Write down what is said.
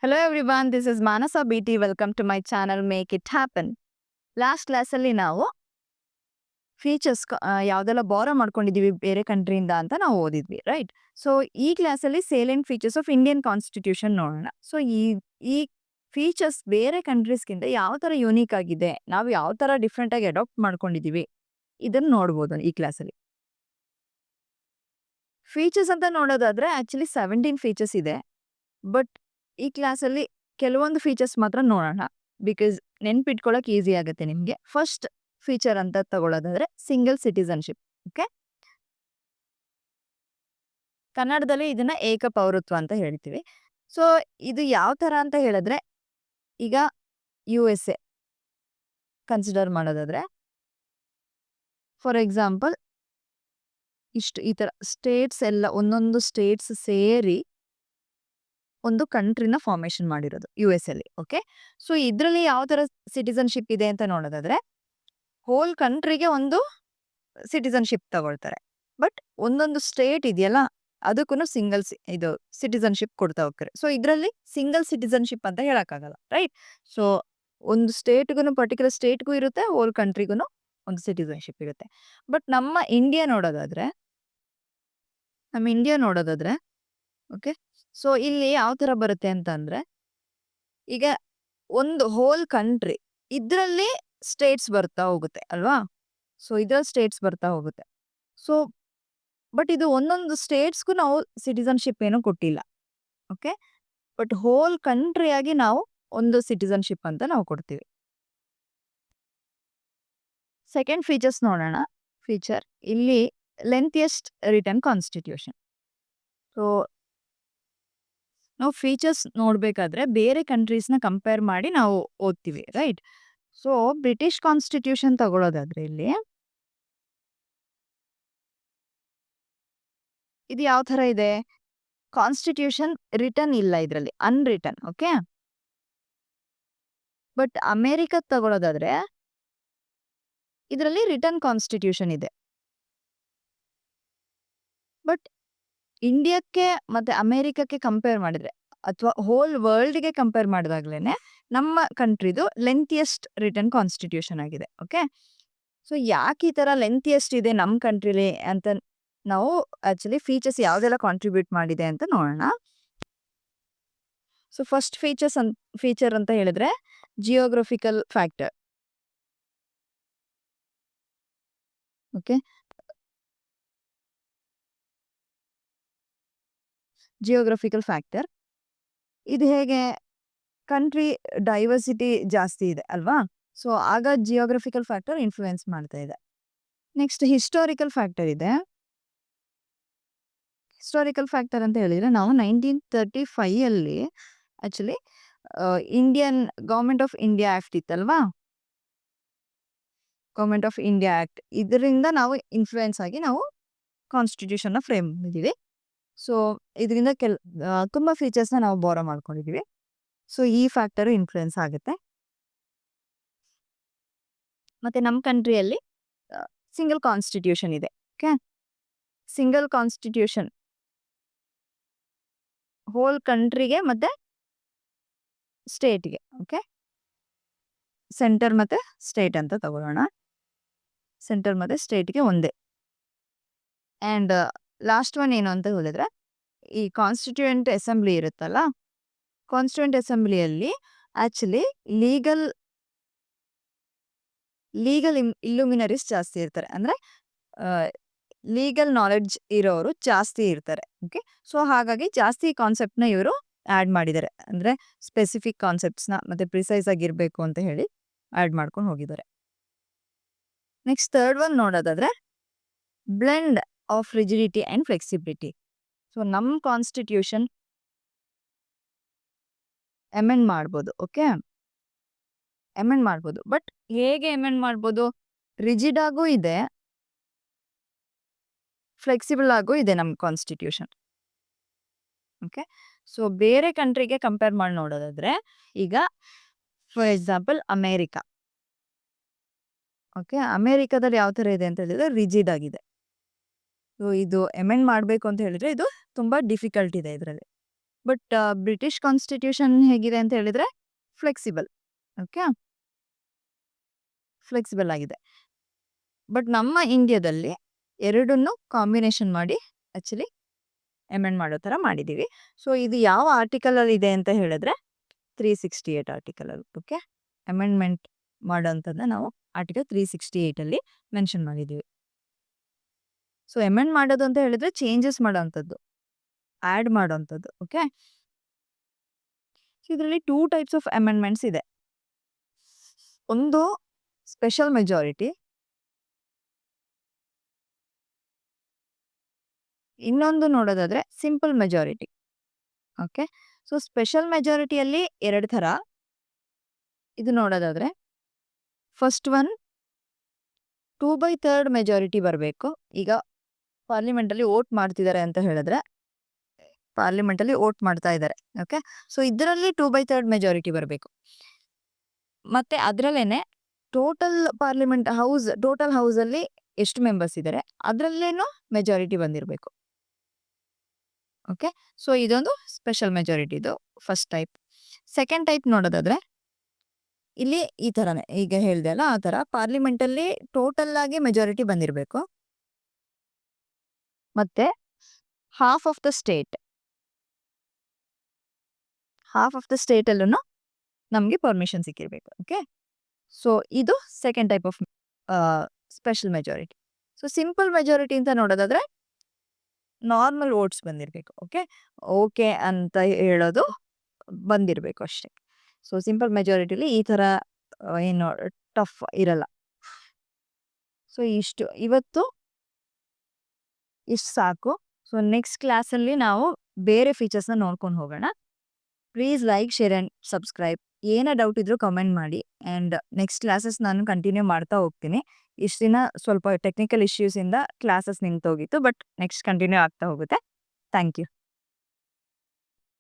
Hello everyone, this is Manasa BT. Welcome to my channel Make It Happen. Last ಕ್ಲಾಸಲ್ಲಿ ನಾವು features ಯಾವುದೆಲ್ಲ ಬಾರೋ ಮಾಡ್ಕೊಂಡಿದ್ದೀವಿ ಬೇರೆ ಕಂಟ್ರಿಯಿಂದ ಅಂತ ನಾವು ಓದಿದ್ವಿ, ರೈಟ್? ಸೊ ಈ ಕ್ಲಾಸಲ್ಲಿ ಸೇಲೆಂಟ್ ಫೀಚರ್ಸ್ ಆಫ್ ಇಂಡಿಯನ್ ಕಾನ್ಸ್ಟಿಟ್ಯೂಷನ್ ನೋಡೋಣ. ಸೊ ಈ ಫೀಚರ್ಸ್ ಬೇರೆ ಕಂಟ್ರೀಸ್ಗಿಂತ ಯಾವ ಥರ ಯೂನಿಕ್ ಆಗಿದೆ, ನಾವು ಯಾವ ಥರ ಡಿಫ್ರೆಂಟ್ ಆಗಿ ಅಡಾಪ್ಟ್ ಮಾಡ್ಕೊಂಡಿದ್ದೀವಿ, ಇದನ್ನು ನೋಡ್ಬೋದು ಈ ಕ್ಲಾಸಲ್ಲಿ. ಫೀಚರ್ಸ್ ಅಂತ ನೋಡೋದಾದ್ರೆ ಆಕ್ಚುಲಿ 17 ಫೀಚರ್ಸ್ ಇದೆ. ಬಟ್ ಈ ಕ್ಲಾಸಲ್ಲಿ ಕೆಲವೊಂದು ಫೀಚರ್ಸ್ ಮಾತ್ರ ನೋಡೋಣ, ಬಿಕಾಸ್ ನೆನ್ಪಿಟ್ಕೊಳ್ಳೋಕೆ ಈಸಿ ಆಗುತ್ತೆ ನಿಮಗೆ. ಫಸ್ಟ್ ಫೀಚರ್ ಅಂತ ತಗೊಳ್ಳೋದಾದ್ರೆ ಸಿಂಗಲ್ ಸಿಟಿಸನ್ಶಿಪ್. ಓಕೆ, ಕನ್ನಡದಲ್ಲಿ ಇದನ್ನ ಏಕ ಪೌರತ್ವ ಅಂತ ಹೇಳ್ತೀವಿ. ಸೊ ಇದು ಯಾವ ತರ ಅಂತ ಹೇಳಿದ್ರೆ, ಈಗ USA ಕನ್ಸಿಡರ್ ಮಾಡೋದಾದ್ರೆ, ಫಾರ್ ಎಕ್ಸಾಂಪಲ್ ಈ ತರ ಸ್ಟೇಟ್ಸ್ ಎಲ್ಲ ಒಂದೊಂದು ಸ್ಟೇಟ್ಸ್ ಸೇರಿ ಒಂದು ಕಂಟ್ರಿನ ಫಾರ್ಮೇಶನ್ ಮಾಡಿರೋದು US ಅಲ್ಲಿ. ಓಕೆ, ಸೊ ಇದರಲ್ಲಿ ಯಾವ ತರ ಸಿಟಿಸನ್ಶಿಪ್ ಇದೆ ಅಂತ ನೋಡೋದಾದ್ರೆ, ಹೋಲ್ ಕಂಟ್ರಿಗೆ ಒಂದು ಸಿಟಿಸನ್ಶಿಪ್ ತಗೊಳ್ತಾರೆ. ಬಟ್ ಒಂದೊಂದು ಸ್ಟೇಟ್ ಇದೆಯಲ್ಲ, ಅದಕ್ಕೂ ಸಿಂಗಲ್ ಇದು ಸಿಟಿಸನ್ಶಿಪ್ ಕೊಡ್ತಾ ಹೋಗ್ತಾರೆ. ಸೊ ಇದರಲ್ಲಿ ಸಿಂಗಲ್ ಸಿಟಿಸನ್ಶಿಪ್ ಅಂತ ಹೇಳಕ್ಕಾಗಲ್ಲ, ರೈಟ್? ಸೊ ಒಂದು ಸ್ಟೇಟ್ಗೂ ಪರ್ಟಿಕ್ಯುಲರ್ ಸ್ಟೇಟ್ಗೂ ಇರುತ್ತೆ, ಹೋಲ್ ಕಂಟ್ರಿಗೂ ಒಂದು ಸಿಟಿಸನ್ಶಿಪ್ ಇರುತ್ತೆ. ಬಟ್ ನಮ್ಮ ಇಂಡಿಯಾ ನೋಡೋದಾದ್ರೆ ಓಕೆ, ಸೊ ಇಲ್ಲಿ ಯಾವ ತರ ಬರುತ್ತೆ ಅಂತ ಅಂದ್ರೆ, ಈಗ ಒಂದು ಹೋಲ್ ಕಂಟ್ರಿ ಇದ್ರಲ್ಲಿ ಸ್ಟೇಟ್ಸ್ ಬರ್ತಾ ಹೋಗುತ್ತೆ ಅಲ್ವಾ? ಸೊ ಇದ್ರಲ್ಲಿ ಸ್ಟೇಟ್ಸ್ ಬರ್ತಾ ಹೋಗುತ್ತೆ. ಸೊ ಬಟ್ ಇದು ಒಂದೊಂದು ಸ್ಟೇಟ್ಸ್ಗೂ ನಾವು ಸಿಟಿಸನ್ಶಿಪ್ ಏನೂ ಕೊಟ್ಟಿಲ್ಲ. ಓಕೆ, ಬಟ್ ಹೋಲ್ ಕಂಟ್ರಿಯಾಗಿ ನಾವು ಒಂದು ಸಿಟಿಸನ್ಶಿಪ್ ಅಂತ ನಾವು ಕೊಡ್ತೀವಿ. ಸೆಕೆಂಡ್ ಫೀಚರ್ಸ್ ನೋಡೋಣ. ಫೀಚರ್ ಇಲ್ಲಿ ಲೆಂಥಿಯೆಸ್ಟ್ ರಿಟನ್ ಕಾನ್ಸ್ಟಿಟ್ಯೂಷನ್. ಸೊ ನಾವು ಫೀಚರ್ಸ್ ನೋಡ್ಬೇಕಾದ್ರೆ ಬೇರೆ ಕಂಟ್ರೀಸ್ನ ಕಂಪೇರ್ ಮಾಡಿ ನಾವು ಓದ್ತೀವಿ, ರೈಟ್? ಸೊ ಬ್ರಿಟಿಷ್ ಕಾನ್ಸ್ಟಿಟ್ಯೂಷನ್ ತಗೊಳ್ಳೋದಾದ್ರೆ ಇಲ್ಲಿ ಇದು ಯಾವ ತರ ಇದೆ, ಕಾನ್ಸ್ಟಿಟ್ಯೂಷನ್ ರಿಟರ್ನ್ ಇಲ್ಲ ಇದರಲ್ಲಿ, ಅನ್ರಿಟನ್. ಓಕೆ, ಬಟ್ ಅಮೆರಿಕ ತಗೊಳ್ಳೋದಾದ್ರೆ ಇದರಲ್ಲಿ ರಿಟರ್ನ್ ಕಾನ್ಸ್ಟಿಟ್ಯೂಷನ್ ಇದೆ. ಬಟ್ ಇಂಡಿಯಾಕ್ಕೆ ಮತ್ತೆ ಅಮೆರಿಕಕ್ಕೆ ಕಂಪೇರ್ ಮಾಡಿದ್ರೆ, ಅಥವಾ ಹೋಲ್ ವರ್ಲ್ಡ್ಗೆ ಕಂಪೇರ್ ಮಾಡಿದಾಗ್ಲೇನೆ ನಮ್ಮ ಕಂಟ್ರಿದು ಲೆಂಥಿಯೆಸ್ಟ್ ರಿಟರ್ನ್ ಕಾನ್ಸ್ಟಿಟ್ಯೂಷನ್ ಆಗಿದೆ. ಓಕೆ, ಸೊ ಯಾಕೆ ಈ ತರ ಲೆಂಥಿಯೆಸ್ಟ್ ಇದೆ ನಮ್ಮ ಕಂಟ್ರಿಲಿ ಅಂತ ನಾವು ಆಕ್ಚುಲಿ ಫೀಚರ್ಸ್ ಯಾವ್ದೆಲ್ಲ ಕಾಂಟ್ರಿಬ್ಯೂಟ್ ಮಾಡಿದೆ ಅಂತ ನೋಡೋಣ. ಸೊ ಫಸ್ಟ್ ಫೀಚರ್ ಅಂತ ಹೇಳಿದ್ರೆ geographical factor. Okay, geographical factor ಇದು ಹೇಗೆ, ಕಂಟ್ರಿ ಡೈವರ್ಸಿಟಿ ಜಾಸ್ತಿ ಇದೆ ಅಲ್ವಾ? ಸೊ ಆಗ ಜಿಯೋಗ್ರಫಿಕಲ್ ಫ್ಯಾಕ್ಟರ್ ಇನ್ಫ್ಲೂಯೆನ್ಸ್ ಮಾಡ್ತಾ ಇದೆ. ನೆಕ್ಸ್ಟ್ ಹಿಸ್ಟಾರಿಕಲ್ ಫ್ಯಾಕ್ಟರ್ ಇದೆ. ಹಿಸ್ಟಾರಿಕಲ್ ಫ್ಯಾಕ್ಟರ್ ಅಂತ ಹೇಳಿದ್ರೆ, ನಾವು 1935 ಅಲ್ಲಿ actually Indian government of India act ಇತ್ತಲ್ವಾ, ಗವರ್ಮೆಂಟ್ ಆಫ್ ಇಂಡಿಯಾ ಆಕ್ಟ್, ಇದರಿಂದ ನಾವು ಇನ್ಫ್ಲೂಯೆನ್ಸ್ ಆಗಿ ನಾವು ಕಾನ್ಸ್ಟಿಟ್ಯೂಷನ್ ಫ್ರೇಮ್ ಮಾಡಿದೀವಿ. ಸೊ ಇದರಿಂದ ತುಂಬಾ ಫೀಚರ್ಸ್ನ ನಾವು ಬಾರೋ ಮಾಡ್ಕೊಂಡಿದೀವಿ. ಸೊ ಈ ಫ್ಯಾಕ್ಟರ್ ಇನ್ಫ್ಲೂಯೆನ್ಸ್ ಆಗುತ್ತೆ. ಮತ್ತೆ ನಮ್ಮ ಕಂಟ್ರಿಯಲ್ಲಿ ಸಿಂಗಲ್ ಕಾನ್ಸ್ಟಿಟ್ಯೂಷನ್ ಇದೆ. ಓಕೆ, ಸಿಂಗಲ್ ಕಾನ್ಸ್ಟಿಟ್ಯೂಷನ್ ಹೋಲ್ ಕಂಟ್ರಿಗೆ ಮತ್ತೆ ಸ್ಟೇಟ್ಗೆ. ಓಕೆ, ಸೆಂಟರ್ ಮತ್ತೆ ಸ್ಟೇಟ್ ಅಂತ ತಗೊಳ್ಳೋಣ. ಸೆಂಟರ್ ಮತ್ತೆ ಸ್ಟೇಟ್ಗೆ ಒಂದೇ. ಅಂಡ್ ಲಾಸ್ಟ್ ಒನ್ ಏನು ಅಂತ ಹೇಳಿದ್ರೆ, ಈ ಕಾನ್ಸ್ಟಿಟ್ಯೂಯೆಂಟ್ ಅಸೆಂಬ್ಲಿ ಇರುತ್ತಲ್ಲ, ಕಾನ್ಸ್ಟಿಟ್ಯೂಯೆಂಟ್ ಅಸೆಂಬ್ಲಿಯಲ್ಲಿ ಆಕ್ಚುಲಿ ಲೀಗಲ್ ಇಲ್ಯುಮಿನರೀಸ್ ಜಾಸ್ತಿ ಇರ್ತಾರೆ, ಅಂದ್ರೆ ಲೀಗಲ್ ನಾಲೆಡ್ಜ್ ಇರೋರು ಜಾಸ್ತಿ ಇರ್ತಾರೆ. ಓಕೆ, ಸೊ ಹಾಗಾಗಿ ಜಾಸ್ತಿ ಕಾನ್ಸೆಪ್ಟ್ನ ಇವರು ಆ್ಯಡ್ ಮಾಡಿದ್ದಾರೆ, ಅಂದ್ರೆ ಸ್ಪೆಸಿಫಿಕ್ ಕಾನ್ಸೆಪ್ಟ್ಸ್ನ ಮತ್ತೆ ಪ್ರಿಸೈಸ್ ಆಗಿರ್ಬೇಕು ಅಂತ ಹೇಳಿ ಆ್ಯಡ್ ಮಾಡ್ಕೊಂಡು ಹೋಗಿದ್ದಾರೆ. ನೆಕ್ಸ್ಟ್ ಥರ್ಡ್ ಒನ್ ನೋಡೋದಾದ್ರೆ blend of rigidity and flexibility. So ನಮ್ಮ ಕಾನ್ಸ್ಟಿಟ್ಯೂಷನ್ ಅಮೆಂಡ್ ಮಾಡ್ಬೋದು. ಓಕೆ, ಅಮೆಂಡ್ ಮಾಡ್ಬೋದು, ಬಟ್ ಹೇಗೆ ಅಮೆಂಡ್ ಮಾಡ್ಬೋದು? ರಿಜಿಡ್ ಆಗೂ ಇದೆ, ಫ್ಲೆಕ್ಸಿಬಲ್ ಆಗೂ ಇದೆ ನಮ್ಮ ಕಾನ್ಸ್ಟಿಟ್ಯೂಷನ್. ಓಕೆ, ಸೊ ಬೇರೆ ಕಂಟ್ರಿಗೆ ಕಂಪೇರ್ ಮಾಡಿ ನೋಡೋದಾದ್ರೆ, ಈಗ ಫಾರ್ ಎಕ್ಸಾಂಪಲ್ ಅಮೇರಿಕಾ. ಓಕೆ, ಅಮೇರಿಕಾದಲ್ಲಿ ಯಾವ ಥರ ಇದೆ ಅಂತ ಹೇಳಿದ್ರೆ ರಿಜಿಡ್ ಆಗಿದೆ. ಸೊ ಇದು ಅಮೆಂಡ್ ಮಾಡಬೇಕು ಅಂತ ಹೇಳಿದ್ರೆ ಇದು ತುಂಬಾ ಡಿಫಿಕಲ್ಟ್ ಇದೆ ಇದರಲ್ಲಿ. ಬಟ್ ಬ್ರಿಟಿಷ್ ಕಾನ್ಸ್ಟಿಟ್ಯೂಷನ್ ಹೇಗಿದೆ ಅಂತ ಹೇಳಿದ್ರೆ ಫ್ಲೆಕ್ಸಿಬಲ್. ಓಕೆ, ಫ್ಲೆಕ್ಸಿಬಲ್ ಆಗಿದೆ. ಬಟ್ ನಮ್ಮ ಇಂಡಿಯಾದಲ್ಲಿ ಎರಡನ್ನೂ ಕಾಂಬಿನೇಷನ್ ಮಾಡಿ ಆಕ್ಚುಲಿ ಅಮೆಂಡ್ ಮಾಡೋ ಥರ ಮಾಡಿದ್ದೀವಿ. ಸೊ ಇದು ಯಾವ ಆರ್ಟಿಕಲಲ್ಲಿ ಇದೆ ಅಂತ ಹೇಳಿದ್ರೆ 368 ಆರ್ಟಿಕಲಲ್ಲಿ. ಓಕೆ, ಅಮೆಂಡ್ಮೆಂಟ್ ಮಾಡೋಂಥದ್ದನ್ನ ನಾವು ಆರ್ಟಿಕಲ್ 368ಅಲ್ಲಿ ಮೆನ್ಷನ್ ಮಾಡಿದ್ದೀವಿ. ಸೊ ಅಮೆಂಡ್ ಮಾಡೋದು ಅಂತ ಹೇಳಿದ್ರೆ ಚೇಂಜಸ್ ಮಾಡೋಂಥದ್ದು, ಆ್ಯಡ್ ಮಾಡೋಂಥದ್ದು. ಓಕೆ, ಇದರಲ್ಲಿ 2 ಟೈಪ್ಸ್ ಆಫ್ ಅಮೆಂಡ್ಮೆಂಟ್ಸ್ ಇದೆ. ಒಂದು ಸ್ಪೆಷಲ್ ಮೆಜಾರಿಟಿ, ಇನ್ನೊಂದು ನೋಡೋದಾದ್ರೆ simple majority. Okay, so special ಮೆಜಾರಿಟಿಯಲ್ಲಿ 2 ಥರ. ಇದು ನೋಡೋದಾದ್ರೆ ಫಸ್ಟ್ ಒನ್ 2/3 ಮೆಜಾರಿಟಿ ಬರಬೇಕು. ಈಗ ಪಾರ್ಲಿಮೆಂಟಲ್ಲಿ ವೋಟ್ ಮಾಡ್ತಿದ್ದಾರೆ ಅಂತ ಹೇಳಿದ್ರೆ ಪಾರ್ಲಿಮೆಂಟಲ್ಲಿ ವೋಟ್ ಮಾಡ್ತಾ ಇದ್ದಾರೆ. ಓಕೆ, ಸೊ ಇದರಲ್ಲಿ 2/3 ಮೆಜಾರಿಟಿ ಬರಬೇಕು. ಮತ್ತೆ ಅದರಲ್ಲೇನೆ ಟೋಟಲ್ ಹೌಸಲ್ಲಿ ಎಷ್ಟು ಮೆಂಬರ್ಸ್ ಇದ್ದಾರೆ ಅದರಲ್ಲೇನೂ ಮೆಜಾರಿಟಿ ಬಂದಿರಬೇಕು. ಓಕೆ, ಸೊ ಇದೊಂದು ಸ್ಪೆಷಲ್ ಮೆಜಾರಿಟಿದು ಫಸ್ಟ್ ಟೈಪ್. ಸೆಕೆಂಡ್ ಟೈಪ್ ನೋಡೋದಾದ್ರೆ ಇಲ್ಲಿ ಈ ಥರನೇ ಈಗ ಹೇಳಿದೆ ಅಲ್ಲ, ಆ ಥರ ಪಾರ್ಲಿಮೆಂಟಲ್ಲಿ ಟೋಟಲ್ ಆಗಿ ಮೆಜಾರಿಟಿ ಬಂದಿರಬೇಕು. ಮತ್ತೆ ಹಾಫ್ ಆಫ್ ದ ಸ್ಟೇಟಲ್ಲೂ ನಮಗೆ ಪರ್ಮಿಷನ್ ಸಿಕ್ಕಿರಬೇಕು. ಓಕೆ, ಸೊ ಇದು second type of special majority. So simple majority ಅಂತ ನೋಡೋದಾದ್ರೆ ನಾರ್ಮಲ್ ವೋಟ್ಸ್ ಬಂದಿರಬೇಕು. ಓಕೆ ಅಂತ ಹೇಳೋದು ಬಂದಿರಬೇಕು ಅಷ್ಟೇ. ಸೊ ಸಿಂಪಲ್ ಮೆಜಾರಿಟಿಲಿ ಈ ಥರ ಏನು ಟಫ್ ಇರಲ್ಲ. ಸೊ ಇವತ್ತು ಇಷ್ಟು ಸಾಕು. ಸೊ ನೆಕ್ಸ್ಟ್ ಕ್ಲಾಸಲ್ಲಿ ನಾವು ಬೇರೆ ಫೀಚರ್ಸ್ನ ನೋಡ್ಕೊಂಡು ಹೋಗೋಣ. Please like, share and subscribe. ಏನೇ ಡೌಟ್ ಇದ್ರೂ ಕಮೆಂಟ್ ಮಾಡಿ. ಆ್ಯಂಡ್ ನೆಕ್ಸ್ಟ್ ಕ್ಲಾಸಸ್ ನಾನು ಕಂಟಿನ್ಯೂ ಮಾಡ್ತಾ ಹೋಗ್ತೀನಿ. ಇಷ್ಟು ದಿನ ಸ್ವಲ್ಪ ಟೆಕ್ನಿಕಲ್ ಇಶ್ಯೂಸಿಂದ ಕ್ಲಾಸಸ್ ನಿಂತೋಗಿತ್ತು, ಬಟ್ ನೆಕ್ಸ್ಟ್ ಕಂಟಿನ್ಯೂ ಆಗ್ತಾ ಹೋಗುತ್ತೆ. Thank you.